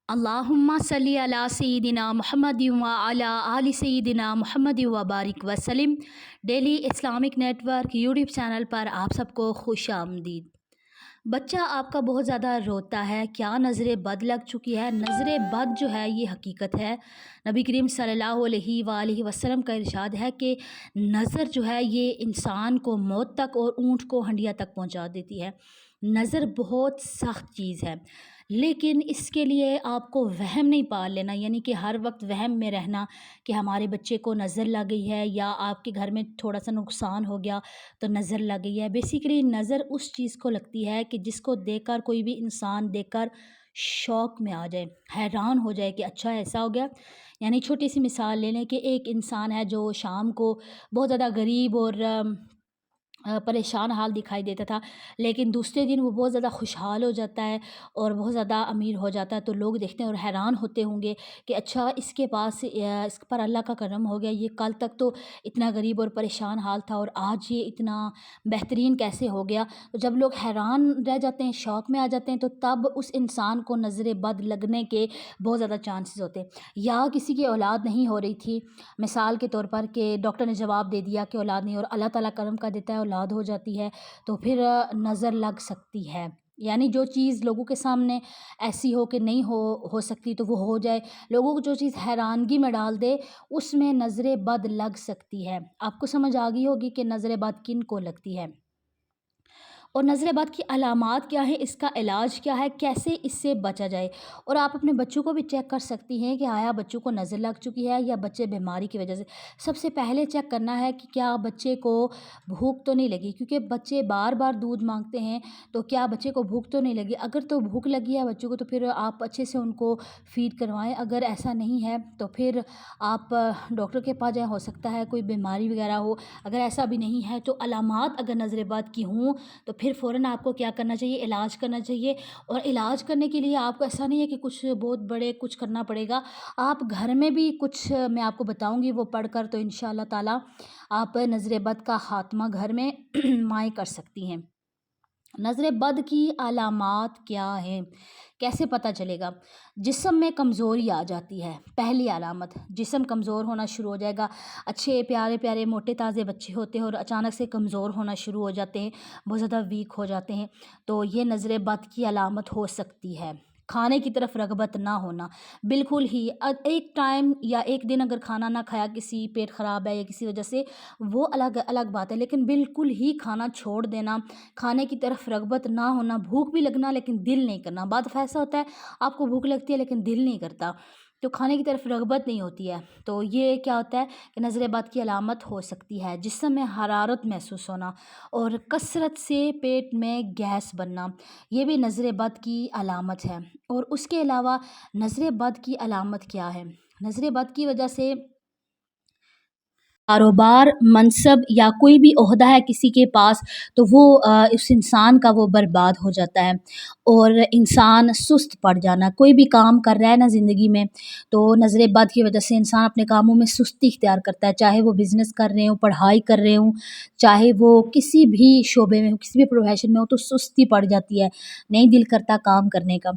اللہم صلی علی سیدنا محمد وعلی آل سیدنا محمد وبارک وسلم۔ Daily Islamic network YouTube channel پر آپ سب کو خوش آمدید۔ بچہ آپ کا بہت زیادہ روتا ہے، کیا نظر بد لگ چکی ہے؟ نظر بد جو ہے یہ حقیقت ہے۔ نبی کریم صلی اللہ علیہ وآلہ وسلم کا ارشاد ہے کہ نظر جو ہے یہ انسان کو موت تک اور اونٹ کو ہنڈیا تک پہنچا دیتی ہے۔ نظر بہت سخت چیز ہے، لیکن اس کے لیے آپ کو وہم نہیں پال لینا، یعنی کہ ہر وقت وہم میں رہنا کہ ہمارے بچے کو نظر لگ گئی ہے یا آپ کے گھر میں تھوڑا سا نقصان ہو گیا تو نظر لگ گئی ہے۔ بیسیکلی نظر اس چیز کو لگتی ہے کہ جس کو دیکھ کر کوئی بھی انسان دیکھ کر شوق میں آ جائے، حیران ہو جائے کہ اچھا ایسا ہو گیا۔ یعنی چھوٹی سی مثال لے لیں کہ ایک انسان ہے جو شام کو بہت زیادہ غریب اور پریشان حال دکھائی دیتا تھا، لیکن دوسرے دن وہ بہت زیادہ خوشحال ہو جاتا ہے اور بہت زیادہ امیر ہو جاتا ہے، تو لوگ دیکھتے ہیں اور حیران ہوتے ہوں گے کہ اچھا اس کے پاس اس پر اللہ کا کرم ہو گیا، یہ کل تک تو اتنا غریب اور پریشان حال تھا اور آج یہ اتنا بہترین کیسے ہو گیا۔ تو جب لوگ حیران رہ جاتے ہیں، شوق میں آ جاتے ہیں، تو تب اس انسان کو نظر بد لگنے کے بہت زیادہ چانسز ہوتے ہیں۔ یا کسی کی اولاد نہیں ہو رہی تھی، مثال کے طور پر کہ ڈاکٹر نے جواب دے دیا کہ اولاد نہیں، اور اللہ تعالیٰ کرم کا دیتا ہے اولاد ہو جاتی ہے، تو پھر نظر لگ سکتی ہے۔ یعنی جو چیز لوگوں کے سامنے ایسی ہو کہ نہیں ہو سکتی تو وہ ہو جائے، لوگوں کو جو چیز حیرانگی میں ڈال دے اس میں نظر بد لگ سکتی ہے۔ آپ کو سمجھ آ گئی ہوگی کہ نظر بد کن کو لگتی ہے اور نظر بد کی علامات کیا ہیں، اس کا علاج کیا ہے، کیسے اس سے بچا جائے۔ اور آپ اپنے بچوں کو بھی چیک کر سکتی ہیں کہ آیا بچوں کو نظر لگ چکی ہے یا بچے بیماری کی وجہ سے۔ سب سے پہلے چیک کرنا ہے کہ کیا بچے کو بھوک تو نہیں لگی، کیونکہ بچے بار بار دودھ مانگتے ہیں، تو کیا بچے کو بھوک تو نہیں لگی۔ اگر تو بھوک لگی ہے بچوں کو تو پھر آپ اچھے سے ان کو فیڈ کروائیں، اگر ایسا نہیں ہے تو پھر آپ ڈاکٹر کے پاس جائیں، ہو سکتا ہے کوئی بیماری وغیرہ ہو۔ اگر ایسا بھی نہیں ہے تو علامات اگر نظر بد کی ہوں تو پھر فوراً آپ کو کیا کرنا چاہیے، علاج کرنا چاہیے۔ اور علاج کرنے کے لیے آپ کو ایسا نہیں ہے کہ کچھ بہت بڑے کچھ کرنا پڑے گا، آپ گھر میں بھی کچھ میں آپ کو بتاؤں گی وہ پڑھ کر تو انشاءاللہ تعالیٰ آپ نظر بد کا خاتمہ گھر میں مائیں کر سکتی ہیں۔ نظر بد کی علامات کیا ہیں، کیسے پتہ چلے گا؟ جسم میں کمزوری آ جاتی ہے، پہلی علامت، جسم کمزور ہونا شروع ہو جائے گا۔ اچھے پیارے پیارے موٹے تازے بچے ہوتے ہیں اور اچانک سے کمزور ہونا شروع ہو جاتے ہیں، بہت زیادہ ویک ہو جاتے ہیں، تو یہ نظر بد کی علامت ہو سکتی ہے۔ کھانے کی طرف رغبت نہ ہونا، بالکل ہی ایک ٹائم یا ایک دن اگر کھانا نہ کھایا، کسی پیٹ خراب ہے یا کسی وجہ سے، وہ الگ بات ہے، لیکن بالکل ہی کھانا چھوڑ دینا، کھانے کی طرف رغبت نہ ہونا، بھوک بھی لگنا لیکن دل نہیں کرنا۔ بعض دفعہ ایسا ہوتا ہے آپ کو بھوک لگتی ہے لیکن دل نہیں کرتا، تو کھانے کی طرف رغبت نہیں ہوتی ہے، تو یہ کیا ہوتا ہے کہ نظر بد کی علامت ہو سکتی ہے۔ جسم میں حرارت محسوس ہونا اور کثرت سے پیٹ میں گیس بننا، یہ بھی نظر بد کی علامت ہے۔ اور اس کے علاوہ نظر بد کی علامت کیا ہے؟ نظر بد کی وجہ سے کاروبار، منصب یا کوئی بھی عہدہ ہے کسی کے پاس تو وہ اس انسان کا وہ برباد ہو جاتا ہے، اور انسان سست پڑ جانا، کوئی بھی کام کر رہا ہے نا زندگی میں تو نظر بد کی وجہ سے انسان اپنے کاموں میں سستی اختیار کرتا ہے، چاہے وہ بزنس کر رہے ہوں، پڑھائی کر رہے ہوں، چاہے وہ کسی بھی شعبے میں ہو، کسی بھی پروفیشن میں ہو، تو سستی پڑ جاتی ہے، نہیں دل کرتا کام کرنے کا،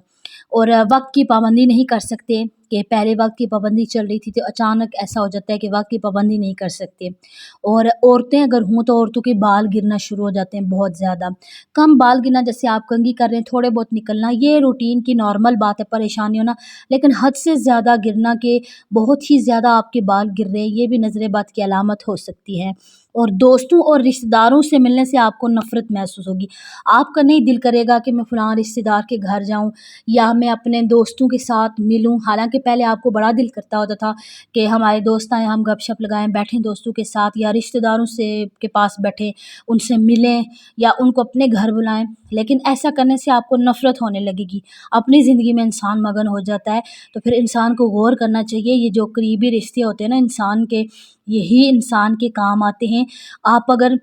اور وقت کی پابندی نہیں کر سکتے کہ پہلے وقت کی پابندی چل رہی تھی تو اچانک ایسا ہو جاتا ہے کہ وقت کی پابندی نہیں کر سکتے۔ اور عورتیں اگر ہوں تو عورتوں کے بال گرنا شروع ہو جاتے ہیں بہت زیادہ، کم بال گرنا، جیسے آپ کنگھی کر رہے ہیں تھوڑے بہت نکلنا، یہ روٹین کی نارمل بات ہے، پریشانی ہونا، لیکن حد سے زیادہ گرنا کہ بہت ہی زیادہ آپ کے بال گر رہے ہیں، یہ بھی نظر بد کی علامت ہو سکتی ہے۔ اور دوستوں اور رشتہ داروں سے ملنے سے آپ کو نفرت محسوس ہوگی، آپ کا نہیں دل کرے گا کہ میں فلاں رشتہ دار کے گھر جاؤں یا میں اپنے دوستوں کے ساتھ ملوں، حالانکہ پہلے آپ کو بڑا دل کرتا ہوتا تھا کہ ہمارے دوست آئیں، ہم گپ شپ لگائیں، بیٹھیں دوستوں کے ساتھ یا رشتہ داروں کے پاس بیٹھیں، ان سے ملیں یا ان کو اپنے گھر بلائیں، لیکن ایسا کرنے سے آپ کو نفرت ہونے لگے گی، اپنی زندگی میں انسان مگن ہو جاتا ہے، تو پھر انسان کو غور کرنا چاہیے، یہ جو قریبی رشتے ہوتے ہیں نا انسان کے، یہی انسان کے کام آتے ہیں۔ آپ اگر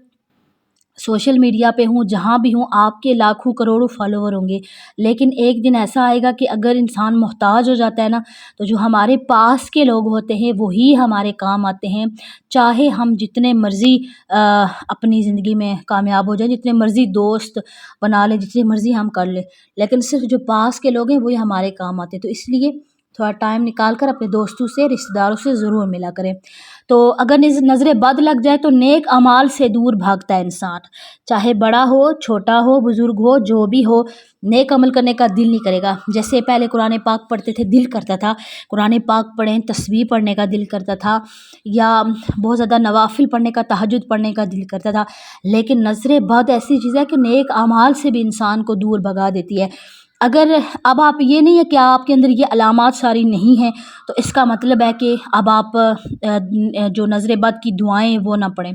سوشل میڈیا پہ ہوں، جہاں بھی ہوں، آپ کے لاکھوں کروڑوں فالوور ہوں گے، لیکن ایک دن ایسا آئے گا کہ اگر انسان محتاج ہو جاتا ہے نا، تو جو ہمارے پاس کے لوگ ہوتے ہیں وہی ہمارے کام آتے ہیں، چاہے ہم جتنے مرضی اپنی زندگی میں کامیاب ہو جائیں، جتنے مرضی دوست بنا لیں، جتنے مرضی ہم کر لیں، لیکن صرف جو پاس کے لوگ ہیں وہی ہمارے کام آتے ہیں۔ تو اس لیے تھوڑا ٹائم نکال کر اپنے دوستوں سے، رشتہ داروں سے ضرور ملا کریں۔ تو اگر نظر بد لگ جائے تو نیک اعمال سے دور بھاگتا ہے انسان، چاہے بڑا ہو، چھوٹا ہو، بزرگ ہو، جو بھی ہو، نیک عمل کرنے کا دل نہیں کرے گا۔ جیسے پہلے قرآن پاک پڑھتے تھے، دل کرتا تھا قرآن پاک پڑھیں، تسبیح پڑھنے کا دل کرتا تھا، یا بہت زیادہ نوافل پڑھنے کا، تہجد پڑھنے کا دل کرتا تھا، لیکن نظر بد ایسی چیز ہے کہ نیک اعمال سے بھی انسان کو دور بھگا دیتی ہے۔ اگر اب آپ یہ نہیں ہے کہ آپ کے اندر یہ علامات ساری نہیں ہیں، تو اس کا مطلب ہے کہ اب آپ جو نظر بد کی دعائیں وہ نہ پڑھیں،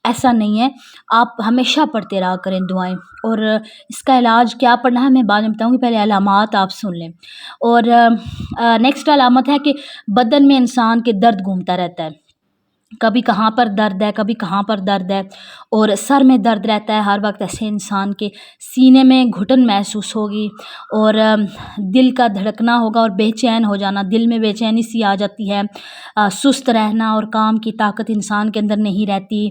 ایسا نہیں ہے۔ آپ ہمیشہ پڑھتے رہا کریں دعائیں، اور اس کا علاج کیا پڑھنا ہے میں بعد میں بتاؤں گی، پہلے علامات آپ سن لیں۔ اور نیکسٹ علامت ہے کہ بدن میں انسان کے درد گھومتا رہتا ہے، کبھی کہاں پر درد ہے، کبھی کہاں پر درد ہے، اور سر میں درد رہتا ہے ہر وقت، ایسے انسان کے سینے میں گھٹن محسوس ہوگی، اور دل کا دھڑکنا ہوگا، اور بے چین ہو جانا، دل میں بے چینی سی آ جاتی ہے، سست رہنا، اور کام کی طاقت انسان کے اندر نہیں رہتی،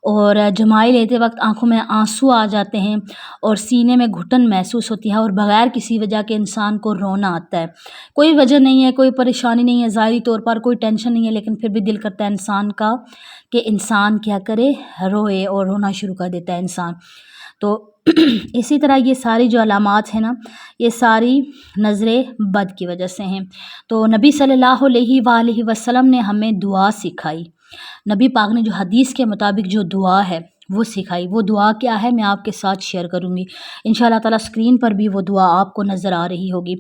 اور جمائی لیتے وقت آنکھوں میں آنسو آ جاتے ہیں، اور سینے میں گھٹن محسوس ہوتی ہے، اور بغیر کسی وجہ کے انسان کو رونا آتا ہے۔ کوئی وجہ نہیں ہے، کوئی پریشانی نہیں ہے، ظاہری طور پر کوئی ٹینشن نہیں ہے، لیکن پھر بھی دل کرتا ہے انسان کا کہ انسان کیا کرے، روئے، اور رونا شروع کر دیتا ہے انسان۔ تو اسی طرح یہ ساری جو علامات ہیں نا، یہ ساری نظر بد کی وجہ سے ہیں۔ تو نبی صلی اللہ علیہ وآلہ وسلم نے ہمیں دعا سکھائی، نبی پاک نے جو حدیث کے مطابق جو دعا ہے وہ سکھائی، وہ دعا کیا ہے میں آپ کے ساتھ شیئر کروں گی انشاءاللہ تعالیٰ۔ اسکرین پر بھی وہ دعا آپ کو نظر آ رہی ہوگی۔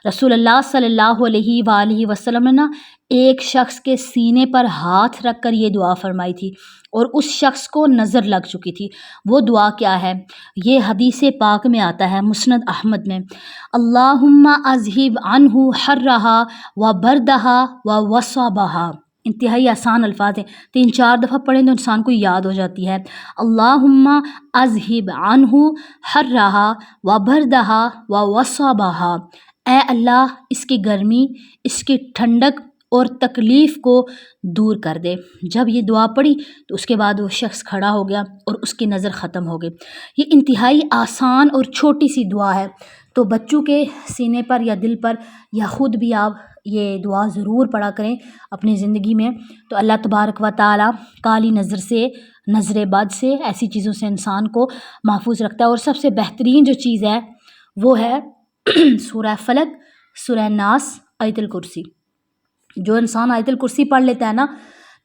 رسول اللہ صلی اللہ علیہ وآلہ وسلم نے نا ایک شخص کے سینے پر ہاتھ رکھ کر یہ دعا فرمائی تھی، اور اس شخص کو نظر لگ چکی تھی۔ وہ دعا کیا ہے؟ یہ حدیث پاک میں آتا ہے، مسند احمد میں، اللہم اذہب عنہ حرہا و بردہا و وصبہا۔ انتہائی آسان الفاظ ہیں، 3-4 دفعہ پڑھیں تو انسان کو یاد ہو جاتی ہے۔ اللہم اذہب عنہ حرہا و بردہا و وصبہا، اے اللہ اس کی گرمی، اس کی ٹھنڈک اور تکلیف کو دور کر دے۔ جب یہ دعا پڑھی تو اس کے بعد وہ شخص کھڑا ہو گیا اور اس کی نظر ختم ہو گئی۔ یہ انتہائی آسان اور چھوٹی سی دعا ہے، تو بچوں کے سینے پر یا دل پر یا خود بھی آپ یہ دعا ضرور پڑھا کریں اپنی زندگی میں، تو اللہ تبارک و تعالیٰ کالی نظر سے، نظر بد سے، ایسی چیزوں سے انسان کو محفوظ رکھتا ہے۔ اور سب سے بہترین جو چیز ہے وہ ہے سورہ فلق، سورہ ناس، آیت الکرسی۔ جو انسان آیت الکرسی پڑھ لیتا ہے نا،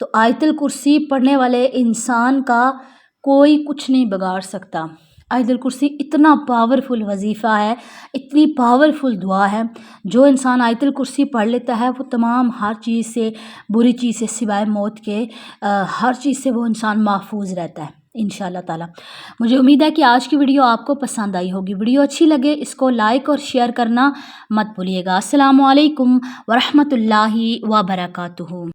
تو آیت الکرسی پڑھنے والے انسان کا کوئی کچھ نہیں بگاڑ سکتا۔ آیت الکرسی اتنا پاورفل وظیفہ ہے، اتنی پاورفل دعا ہے، جو انسان آیت الکرسی پڑھ لیتا ہے وہ تمام ہر چیز سے، بری چیز سے سوائے موت کے، ہر چیز سے وہ انسان محفوظ رہتا ہے انشاءاللہ تعالیٰ۔ مجھے امید ہے کہ آج کی ویڈیو آپ کو پسند آئی ہوگی۔ ویڈیو اچھی لگے اس کو لائک اور شیئر کرنا مت بھولیے گا۔ السلام علیکم ورحمۃ اللہ وبرکاتہ۔